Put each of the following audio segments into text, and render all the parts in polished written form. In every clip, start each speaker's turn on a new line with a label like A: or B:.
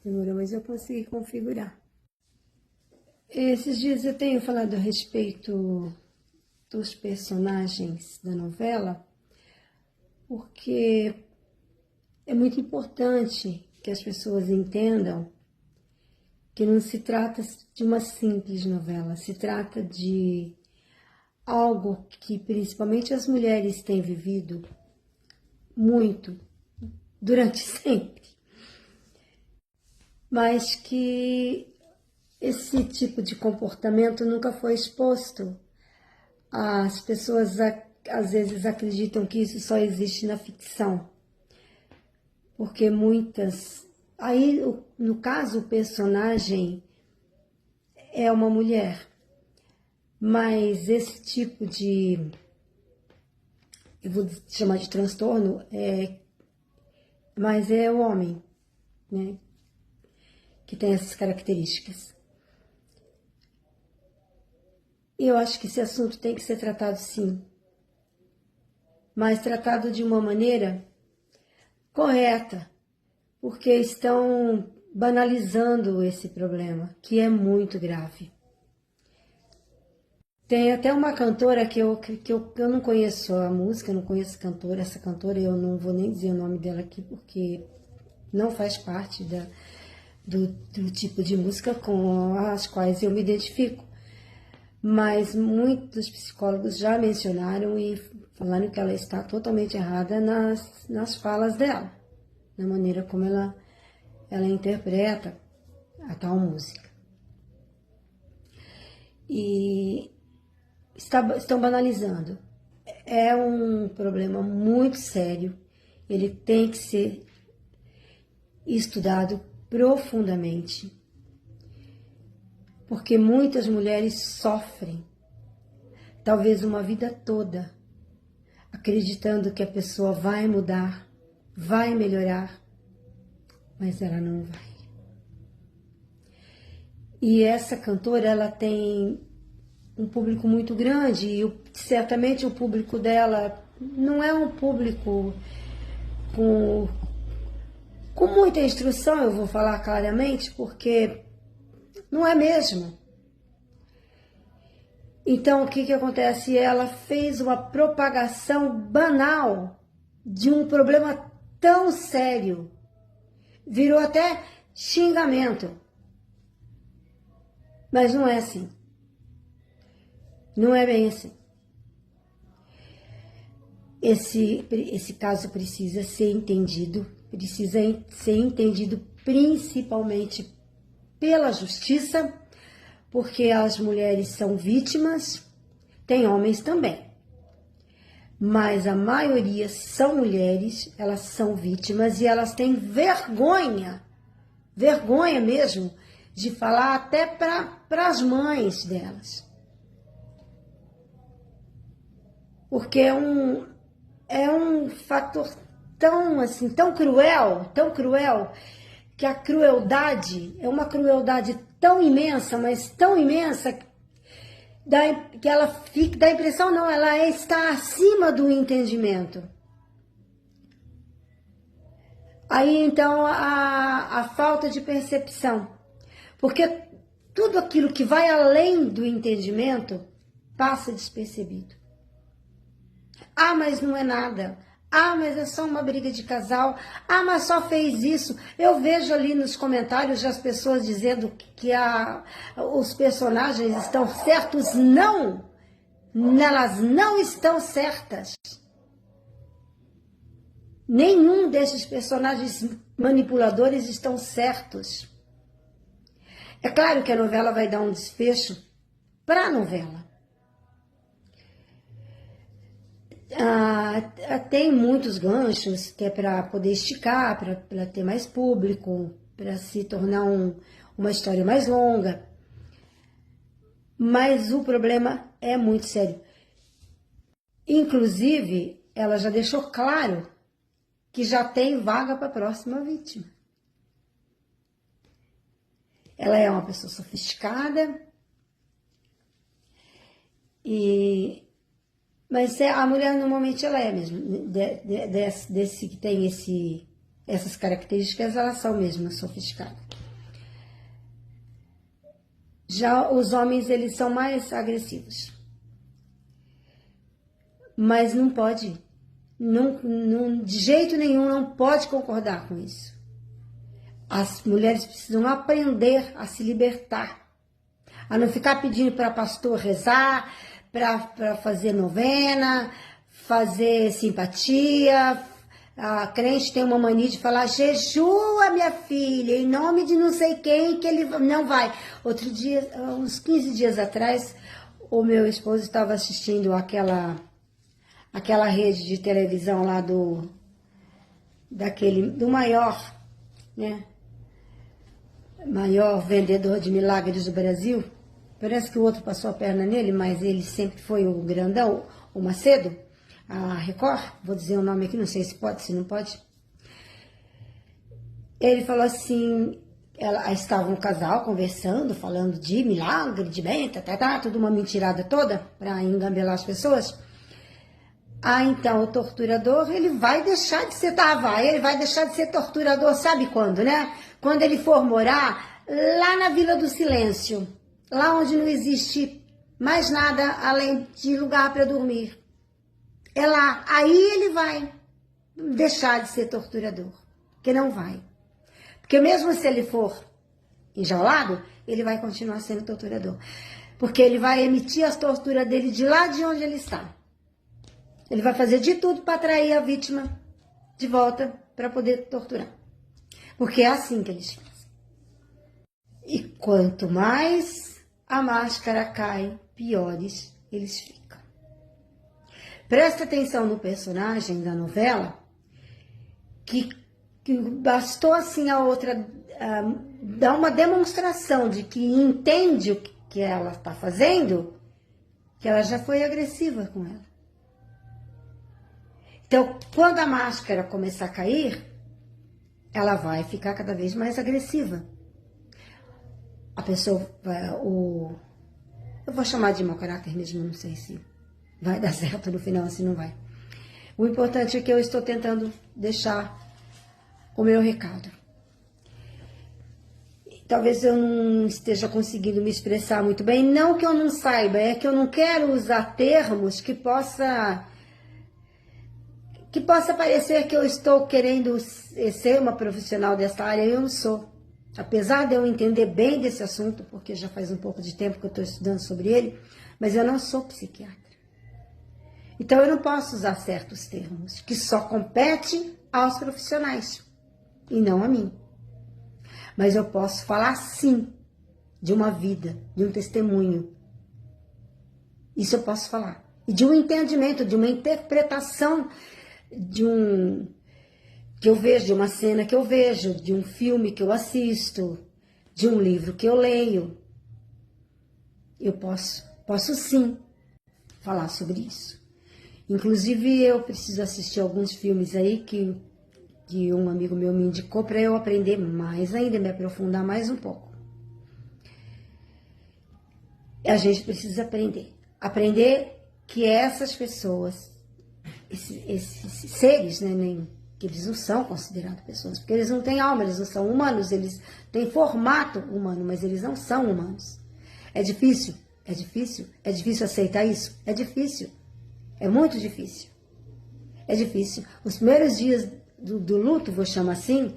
A: Demorou, mas eu consegui configurar. Esses dias eu tenho falado a respeito dos personagens da novela, porque é muito importante que as pessoas entendam que não se trata de uma simples novela, se trata de algo que principalmente as mulheres têm vivido muito, durante sempre, mas que esse tipo de comportamento nunca foi exposto. As pessoas às vezes acreditam que isso só existe na ficção, porque muitas... Aí, no caso, o personagem é uma mulher, mas esse tipo de... eu vou chamar de transtorno, mas é o homem, né, que tem essas características. E eu acho que esse assunto tem que ser tratado sim, mas tratado de uma maneira correta, porque estão banalizando esse problema, que é muito grave. Tem até uma cantora que eu não conheço a música, não conheço a cantora, essa cantora eu não vou nem dizer o nome dela aqui, porque não faz parte do tipo de música com as quais eu me identifico. Mas muitos psicólogos já mencionaram e falaram que ela está totalmente errada nas falas dela, na maneira como ela interpreta a tal música. E estão banalizando. É um problema muito sério, ele tem que ser estudado profundamente, porque muitas mulheres sofrem, talvez uma vida toda, acreditando que a pessoa vai mudar, vai melhorar, mas ela não vai. E essa cantora, ela tem um público muito grande, e certamente o público dela não é um público com muita instrução, eu vou falar claramente, porque não é mesmo. Então, o que acontece? Ela fez uma propagação banal de um problema tão sério. Virou até xingamento. Mas não é assim. Não é bem assim. Esse caso precisa ser entendido principalmente pela justiça, porque as mulheres são vítimas, tem homens também, mas a maioria são mulheres, elas são vítimas e elas têm vergonha mesmo, de falar até para as mães delas. Porque é um fator tão cruel, que a crueldade é uma crueldade tão imensa, mas tão imensa, que ela fica, dá a impressão, não, ela está acima do entendimento. Aí, então, a falta de percepção, porque tudo aquilo que vai além do entendimento passa despercebido. Ah, mas não é nada. Ah, mas é só uma briga de casal. Ah, mas só fez isso. Eu vejo ali nos comentários as pessoas dizendo que os personagens estão certos. Não! Elas não estão certas. Nenhum desses personagens manipuladores estão certos. É claro que a novela vai dar um desfecho para a novela. Tem muitos ganchos que é para poder esticar, para ter mais público, para se tornar uma história mais longa. Mas o problema é muito sério. Inclusive, ela já deixou claro que já tem vaga para a próxima vítima. Ela é uma pessoa sofisticada, mas a mulher normalmente ela é mesmo, desse que tem Essas características, elas são mesmo sofisticadas. Já os homens, eles são mais agressivos. Mas não pode, de jeito nenhum, não pode concordar com isso. As mulheres precisam aprender a se libertar, a não ficar pedindo para pastor rezar, para fazer novena, fazer simpatia. A crente tem uma mania de falar, jejua, minha filha, em nome de não sei quem, que ele não vai. Outro dia, uns 15 dias atrás, o meu esposo estava assistindo aquela rede de televisão lá do maior, né? Maior vendedor de milagres do Brasil. Parece que o outro passou a perna nele, mas ele sempre foi o grandão, o Macedo. A Record, vou dizer o nome aqui, não sei se pode, se não pode. Ele falou assim, estava um casal conversando, falando de milagre, de bem, tudo uma mentirada toda, para engambelar as pessoas. Então o torturador, ele vai deixar de ser, ele vai deixar de ser torturador, sabe quando, né? Quando ele for morar lá na Vila do Silêncio, lá onde não existe mais nada além de lugar para dormir. É lá, aí ele vai deixar de ser torturador, porque não vai. Porque mesmo se ele for enjaulado, ele vai continuar sendo torturador. Porque ele vai emitir as torturas dele de lá de onde ele está. Ele vai fazer de tudo para atrair a vítima de volta para poder torturar. Porque é assim que eles fazem. E quanto mais a máscara cai, piores eles ficam. Presta atenção no personagem da novela, que bastou assim a outra dar uma demonstração de que entende o que ela está fazendo, que ela já foi agressiva com ela. Então, quando a máscara começar a cair, ela vai ficar cada vez mais agressiva. A pessoa, eu vou chamar de mau caráter mesmo, não sei se vai dar certo no final, se não vai. O importante é que eu estou tentando deixar o meu recado. Talvez eu não esteja conseguindo me expressar muito bem, não que eu não saiba, é que eu não quero usar termos que possa parecer que eu estou querendo ser uma profissional dessa área, eu não sou. Apesar de eu entender bem desse assunto, porque já faz um pouco de tempo que eu estou estudando sobre ele, mas eu não sou psiquiatra. Então eu não posso usar certos termos, que só competem aos profissionais, e não a mim. Mas eu posso falar sim, de uma vida, de um testemunho. Isso eu posso falar. E de um entendimento, de uma interpretação que eu vejo, de uma cena que eu vejo, de um filme que eu assisto, de um livro que eu leio. Eu posso sim falar sobre isso. Inclusive, eu preciso assistir alguns filmes aí que um amigo meu me indicou para eu aprender mais ainda, me aprofundar mais um pouco. A gente precisa aprender. Aprender que essas pessoas, esses seres, né, que eles não são considerados pessoas, porque eles não têm alma, eles não são humanos, eles têm formato humano, mas eles não são humanos. É difícil aceitar isso? É difícil. É muito difícil. É difícil. Os primeiros dias do luto, vou chamar assim,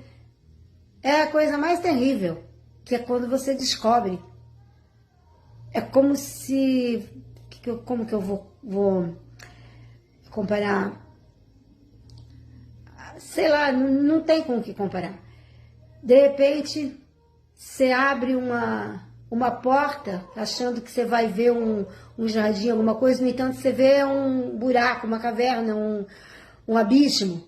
A: é a coisa mais terrível, que é quando você descobre. É como se... Como que eu vou comparar? Sei lá, não tem com o que comparar. De repente, você abre uma porta, achando que você vai ver um jardim, alguma coisa, no entanto, você vê um buraco, uma caverna, um abismo.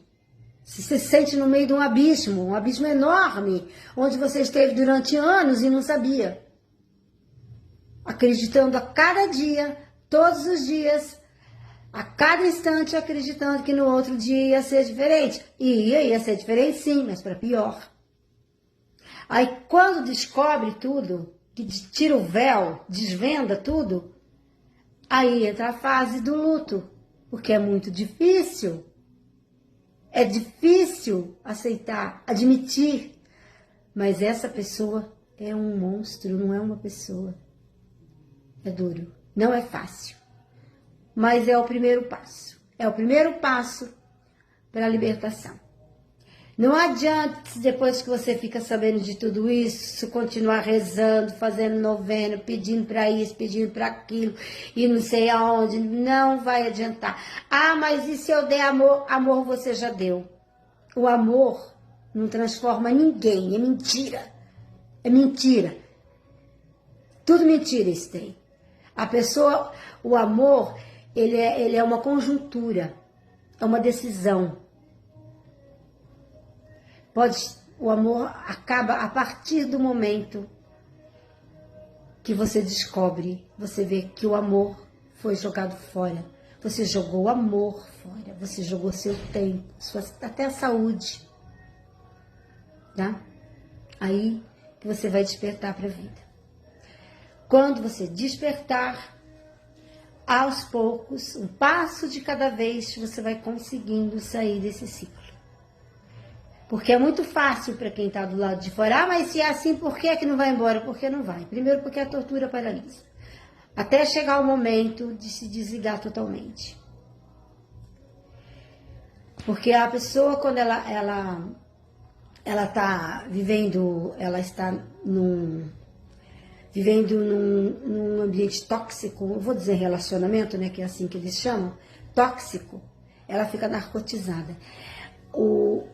A: Você se sente no meio de um abismo enorme, onde você esteve durante anos e não sabia. Acreditando a cada dia, todos os dias, a cada instante, acreditando que no outro dia ia ser diferente. E ia ser diferente sim, mas para pior. Aí quando descobre tudo, que tira o véu, desvenda tudo, aí entra a fase do luto, porque é muito difícil. É difícil aceitar, admitir, mas essa pessoa é um monstro, não é uma pessoa. É duro, não é fácil, mas é o primeiro passo. É o primeiro passo para a libertação. Não adianta, depois que você fica sabendo de tudo isso, continuar rezando, fazendo novena, pedindo para isso, pedindo para aquilo, e não sei aonde, não vai adiantar. Ah, mas e se eu der amor? Amor você já deu. O amor não transforma ninguém, é mentira. É mentira. Tudo mentira isso tem. A pessoa, o amor, ele é uma conjuntura, é uma decisão. O amor acaba a partir do momento que você descobre, você vê que o amor foi jogado fora. Você jogou o amor fora, você jogou seu tempo, até a saúde. Tá? Aí que você vai despertar para a vida. Quando você despertar, aos poucos, um passo de cada vez, você vai conseguindo sair desse ciclo. Porque é muito fácil para quem está do lado de fora. Ah, mas se é assim, por que não vai embora? Porque não vai. Primeiro, porque a tortura paralisa. Até chegar o momento de se desligar totalmente. Porque a pessoa, quando ela está vivendo, ela está vivendo num ambiente tóxico, eu vou dizer relacionamento, né, que é assim que eles chamam, tóxico, ela fica narcotizada. O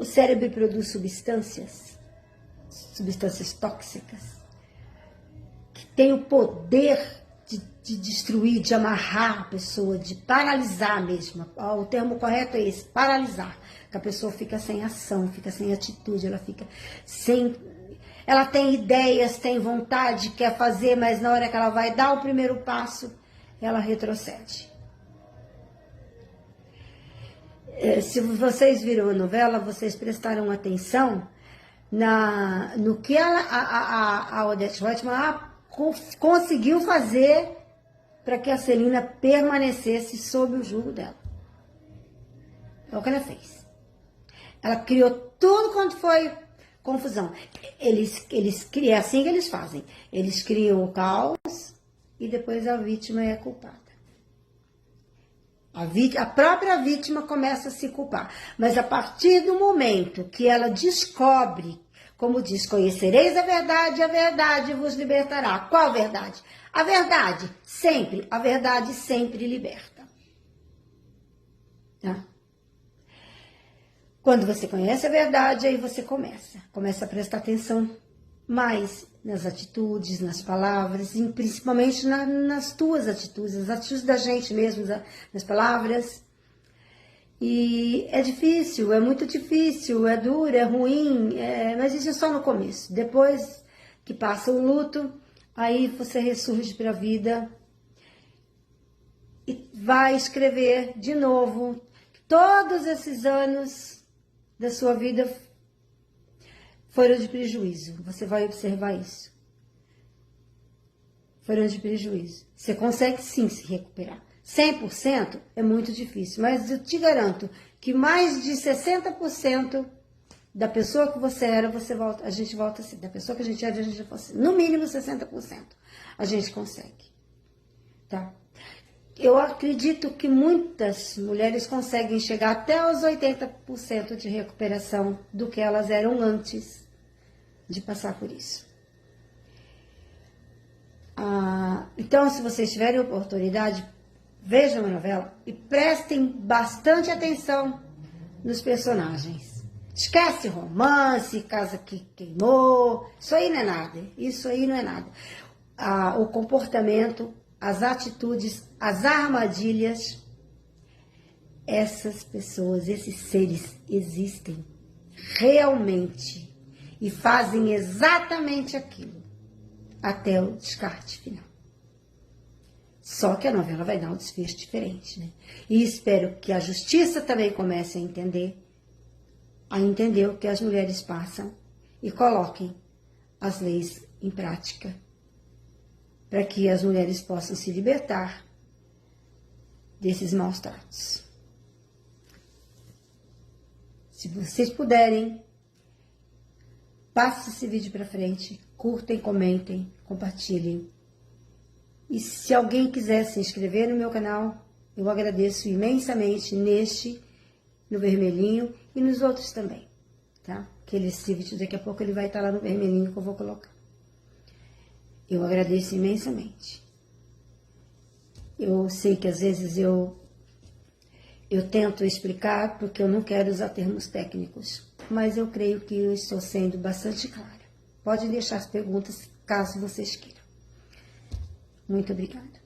A: cérebro produz substâncias tóxicas, que tem o poder de destruir, de amarrar a pessoa, de paralisar mesmo. O termo correto é esse, paralisar. Que a pessoa fica sem ação, fica sem atitude, ela fica sem... Ela tem ideias, tem vontade, quer fazer, mas na hora que ela vai dar o primeiro passo, ela retrocede. Se vocês viram a novela, vocês prestaram atenção no que a Odete Roitman conseguiu fazer para que a Celina permanecesse sob o jugo dela. É o que ela fez. Ela criou tudo quanto foi confusão. É assim que eles fazem. Eles criam o caos e depois a vítima é culpada. A própria vítima começa a se culpar. Mas a partir do momento que ela descobre, como diz, conhecereis a verdade vos libertará. Qual verdade? A verdade sempre liberta. Tá? Quando você conhece a verdade, aí você começa a prestar atenção mais nas atitudes, nas palavras, e principalmente nas tuas atitudes, as atitudes da gente mesmo, nas palavras. E é difícil, é muito difícil, é duro, é ruim, mas isso é só no começo. Depois que passa o luto, aí você ressurge para a vida e vai escrever de novo todos esses anos da sua vida foram de prejuízo. Você vai observar isso. Foram de prejuízo. Você consegue sim se recuperar. 100% é muito difícil, mas eu te garanto que mais de 60% da pessoa que você era, a gente volta a ser. Da pessoa que a gente era, a gente volta a ser. No mínimo 60% a gente consegue. Tá? Eu acredito que muitas mulheres conseguem chegar até aos 80% de recuperação do que elas eram antes de passar por isso. Então, se vocês tiverem oportunidade, vejam a novela e prestem bastante atenção nos personagens. Esquece romance, casa que queimou, isso aí não é nada. O comportamento, as atitudes, as armadilhas, essas pessoas, esses seres existem realmente e fazem exatamente aquilo até o descarte final. Só que a novela vai dar um desfecho diferente, né? E espero que a justiça também comece a entender o que as mulheres passam e coloquem as leis em prática, para que as mulheres possam se libertar desses maus tratos. Se vocês puderem, passem esse vídeo para frente, curtem, comentem, compartilhem. E se alguém quiser se inscrever no meu canal, eu agradeço imensamente no vermelhinho e nos outros também, tá? Esse vídeo daqui a pouco ele vai estar lá no vermelhinho que eu vou colocar. Eu agradeço imensamente. Eu sei que às vezes eu tento explicar porque eu não quero usar termos técnicos, mas eu creio que eu estou sendo bastante clara. Podem deixar as perguntas caso vocês queiram. Muito obrigada.